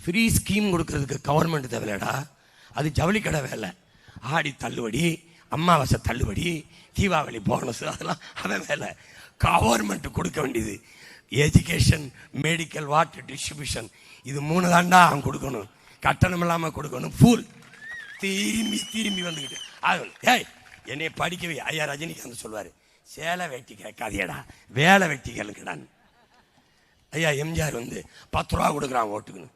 Free scheme கொடுக்கறதுக்கு government தேவையில்லடா, அது ஜவுளி கடை வேலை. ஆடி தள்ளுபடி, அமாவாசை தள்ளுபடி, தீபாவளி போனஸ், அதெல்லாம் அவன் வேலை. கவர்மெண்ட் கொடுக்க வேண்டியது எஜுகேஷன், மெடிக்கல், வாட்டர் டிஸ்ட்ரிபியூஷன், இது 3 தாண்டா அவன் கொடுக்கணும். கட்டணம் இல்லாமல் கொடுக்கணும். ஃபுல் திரும்பி திரும்பி வந்துக்கிட்டு ஏய் என்னை படிக்கவே. ஐயா ரஜினிகாந்த் சொல்லுவார், சேலை வெட்டி கேட்காதியடா, வேலை வெட்டி கேளுங்கடான்னு. ஐயா எம்ஜிஆர் 10 ரூபா கொடுக்குறான் ஓட்டுக்குன்னு.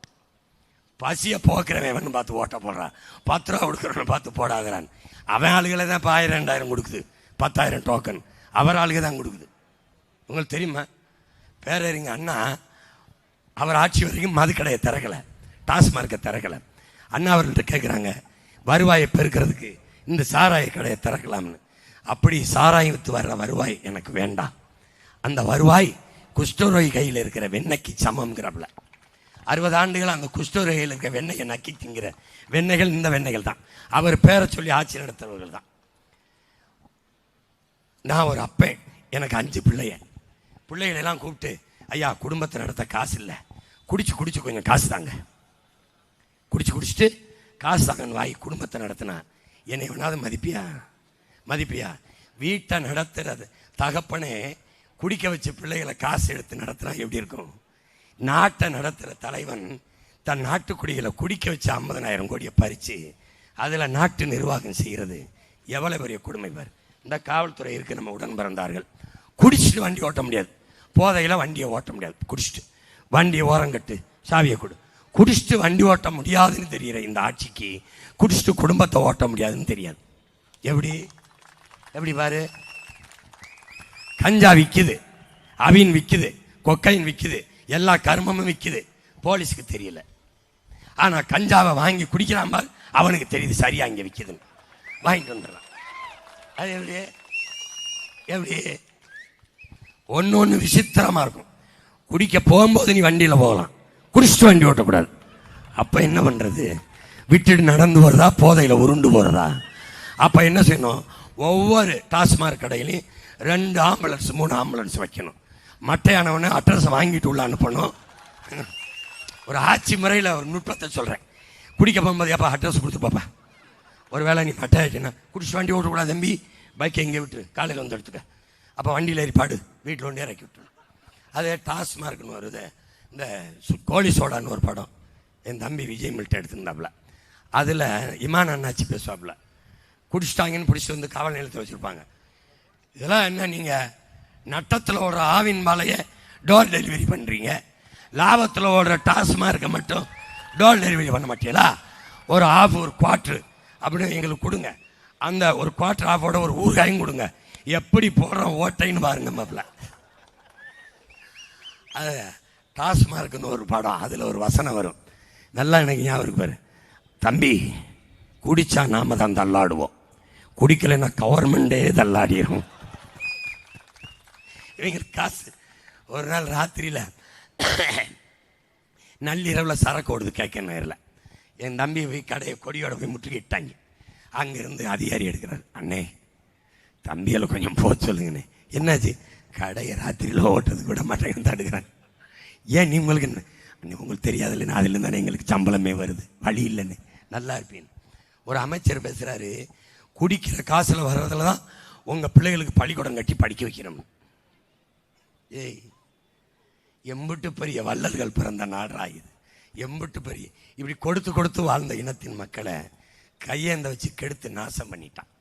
பசியை போக்குறவன் பார்த்து ஓட்ட போடுறான், 10 ரூபா கொடுக்குறவன் பார்த்து போடாகிறான். அவன் ஆளுகளை தான் இப்போ 1000 2000 கொடுக்குது, 10,000 டோக்கன் அவர் ஆளுக தான் கொடுக்குது. உங்களுக்கு தெரியுமா? பேரறிஞர் அண்ணா அவர் ஆட்சி வரைக்கும் மதுக்கடையை திறக்கலை, டாஸ்மார்க்கை திறக்கலை. அண்ணா அவர்கள்ட்ட கேட்குறாங்க, வருவாயை பெருக்கிறதுக்கு இந்த சாராய கடையை திறக்கலாம்னு. அப்படி சாராயம் விற்று வர்ற வருவாய் எனக்கு வேண்டாம், அந்த வருவாய் குஷ்டரோகி கையில் இருக்கிற வெண்ணெய்க்கு சமம்ங்கிறப்பல. 60 ஆண்டுகள் அந்த குஷ்டரோகியில் இருக்கிற வெண்ணெயை நக்கி திங்கிற வெண்ணெய்கள் இந்த வெண்ணெய்கள் தான். அவர் பேரை சொல்லி ஆட்சி நடத்துறவர்கள் தான். நான் ஒரு அப்பேன், எனக்கு 5 பிள்ளைகளெல்லாம் கூப்பிட்டு, ஐயா குடும்பத்தை நடத்த காசு இல்லை, குடிச்சு கொஞ்சம் காசு தாங்க, குடிச்சிட்டு காசு தாங்கன்னு வாங்கி குடும்பத்தை நடத்தினா என்னை வேணாவது மதிப்பியா? வீட்டை நடத்துறது தகப்பனே குடிக்க வச்சு பிள்ளைகளை காசு எடுத்து நடத்துனா எப்படி இருக்கும்? நாட்டை நடத்துகிற தலைவன் தன் நாட்டுக்குடிகளை குடிக்க வச்சு 50,000 கோடியை பறித்து அதில் நாட்டு நிர்வாகம் செய்கிறது எவ்வளோ பெரிய கொடுமை பார். இந்த காவல்துறை இருக்குது, நம்ம உடன் பிறந்தார்கள். குடிச்சிட்டு வண்டி ஓட்ட முடியாது, போதையில் வண்டியை ஓட்ட முடியாது. குடிச்சிட்டு வண்டியை ஓரங்கட்டு, சாவியை கொடு. குடிச்சிட்டு வண்டி ஓட்ட முடியாதுன்னு தெரிகிற இந்த ஆட்சிக்கு குடிச்சிட்டு குடும்பத்தை ஓட்ட முடியாதுன்னு தெரியாது. எப்படி பாரு, கஞ்சா விற்குது, அவின் விற்குது, கொக்கைன் விற்குது, எல்லா கர்மமும் விற்குது, போலீஸுக்கு தெரியல. ஆனால் கஞ்சாவை வாங்கி குடிக்கிறான் பார், அவனுக்கு தெரியுது சரியா இங்கே விற்குதுன்னு, வாங்கிட்டு வந்துடுறான். அது எப்படி ஒன்று விசித்திரமாக இருக்கும். குடிக்க போகும்போது நீ வண்டியில் போகலாம், குடிச்சிட்டு வண்டி ஓட்டக்கூடாது. அப்போ என்ன பண்ணுறது? விட்டுட்டு நடந்து போகிறதா, போதையில் உருண்டு போகிறதா? அப்போ என்ன செய்யணும்? ஒவ்வொரு டாஸ்மாக் கடையிலையும் 2 ஆம்புலன்ஸ் 3 ஆம்புலன்ஸ் வைக்கணும். மட்டையானவனே அட்ரஸை வாங்கிட்டு உள்ள அனுப்பணும். ஒரு ஆட்சி முறையில் ஒரு நுட்பத்தை சொல்கிறேன். குடிக்க போகும்போது எப்போ அட்ரஸ் கொடுத்து பாப்பா, ஒரு வேளை நீ மட்டை ஆச்சுன்னா குடிச்சிட்டு வண்டி ஓட்டக்கூடாது தம்பி, பைக்கை எங்கே விட்டு காலையில் வந்து எடுத்துக்க. அப்போ வண்டியில் ஏறி பாடு, வீட்டில் ஒன்றே இறக்கி விட்டுரும். அதே டாஸ்மார்க்னு வருது. இந்த கோழி சோடான்னு ஒரு படம் என் தம்பி விஜய் மில்ட்ட எடுத்துருந்தாப்புல. அதில் இமான் அண்ணாச்சி பேசுவாப்புல. குடிச்சிட்டாங்கன்னு பிடிச்சிட்டு வந்து காவல் நிலையத்தில் வச்சுருப்பாங்க. இதெல்லாம் என்ன, நீங்கள் நட்டத்தில் ஓடுற ஆவின் பாலையை டோர் டெலிவரி பண்ணுறீங்க, லாபத்தில் ஓடுற டாஸ்மார்க்கை மட்டும் டோர் டெலிவரி பண்ண மாட்டீங்களா? ஒரு ஆஃப், ஒரு குவார்ட்ரு அப்படின்னு எங்களுக்கு கொடுங்க. அந்த ஒரு குவார்ட்ரு ஆஃபோட ஒரு ஊறுகாயும் கொடுங்க. எப்படி போடுறோம் ஓட்டைன்னு பாருங்க மாப்பிள்ள. அது டாஸ்மார்க்குன்னு ஒரு படம், அதில் ஒரு வசனம் வரும், நல்லா எனக்கு ஞாபகம் இருக்கு பாரு. தம்பி, குடித்தா நாம தான் தள்ளாடுவோம், குடிக்கலைன்னா கவர்மெண்டே தள்ளாடிடும். இவங்க காசு. ஒரு நாள் ராத்திரியில் நள்ளிரவில் சரக்கு ஓடுது கேட்க நேரில். என் தம்பி போய் கடையை கொடியோட போய் முற்றுகிட்டாங்க. அங்கேருந்து அதிகாரி எடுக்கிறார், அண்ணே தம்பியில் கொஞ்சம் போக சொல்லுங்கண்ணே. என்னாச்சு? கடையை ராத்திரியில் ஓட்டுறதுக்கு விட மாட்டேங்கன்னு தடுக்கிறாங்க. ஏன் நீ உங்களுக்கு என்ன? உங்களுக்கு தெரியாது இல்லைன்னு, அதுலேருந்து தானே எங்களுக்கு சம்பளமே வருது, வழி இல்லைன்னு. நல்லா இருப்பேன். ஒரு அமைச்சர் பேசுகிறாரு, குடிக்கிற காசில் வர்றதுல தான் உங்கள் பிள்ளைகளுக்கு பள்ளிக்கூடம் கட்டி படிக்க வைக்கணும். ஏய், எம்பிட்டு பெரிய வள்ளல்கள் பிறந்த நாடா இது, எம்பிட்டு பெரிய. இப்படி கொடுத்து வாழ்ந்த இனத்தின் மக்களை கையேந்த வச்சு கெடுத்து நாசம் பண்ணிட்டான்.